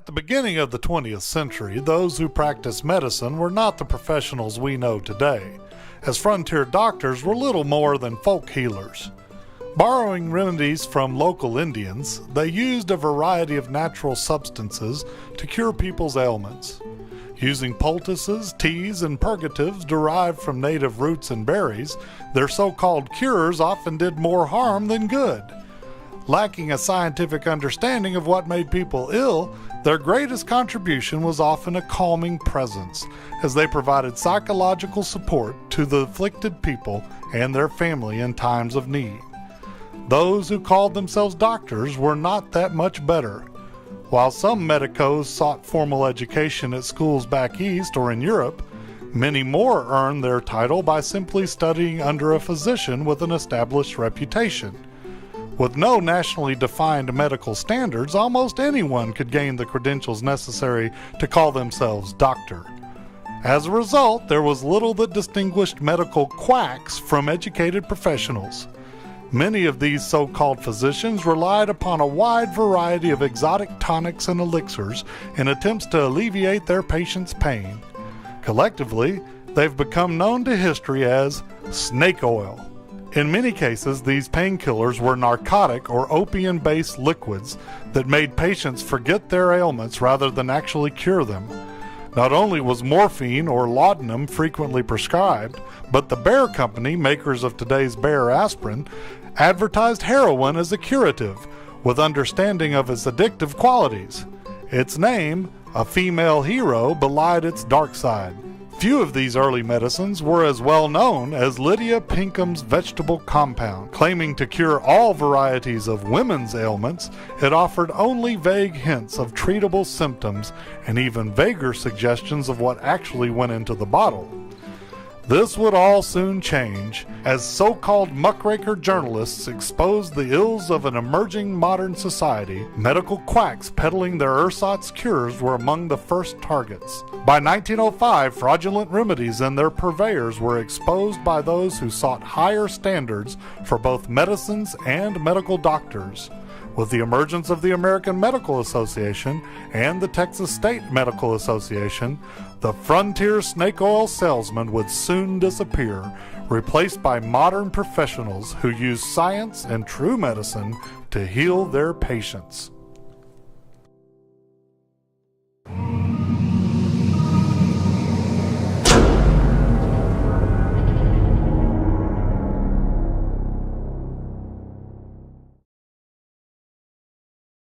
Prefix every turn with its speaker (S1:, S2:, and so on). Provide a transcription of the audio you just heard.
S1: At the beginning of the 20th century, those who practiced medicine were not the professionals we know today, as frontier doctors were little more than folk healers. Borrowing remedies from local Indians, they used a variety of natural substances to cure people's ailments. Using poultices, teas, and purgatives derived from native roots and berries, their so-called cures often did more harm than good. Lacking a scientific understanding of what made people ill, their greatest contribution was often a calming presence, as they provided psychological support to the afflicted people and their family in times of need. Those who called themselves doctors were not that much better. While some medicos sought formal education at schools back east or in Europe, many more earned their title by simply studying under a physician with an established reputation. With no nationally defined medical standards, almost anyone could gain the credentials necessary to call themselves doctor. As a result, there was little that distinguished medical quacks from educated professionals. Many of these so-called physicians relied upon a wide variety of exotic tonics and elixirs in attempts to alleviate their patients' pain. Collectively, they've become known to history as snake oil. In many cases, these painkillers were narcotic or opium-based liquids that made patients forget their ailments rather than actually cure them. Not only was morphine or laudanum frequently prescribed, but the Bayer Company, makers of today's Bayer aspirin, advertised heroin as a curative, with understanding of its addictive qualities. Its name, a female hero, belied its dark side. Few of these early medicines were as well known as Lydia Pinkham's vegetable compound. Claiming to cure all varieties of women's ailments, it offered only vague hints of treatable symptoms and even vaguer suggestions of what actually went into the bottle. This would all soon change, as so-called muckraker journalists exposed the ills of an emerging modern society. Medical quacks peddling their ersatz cures were among the first targets. By 1905, fraudulent remedies and their purveyors were exposed by those who sought higher standards for both medicines and medical doctors. With the emergence of the American Medical Association and the Texas State Medical Association, the frontier snake oil salesman would soon disappear, replaced by modern professionals who use science and true medicine to heal their patients.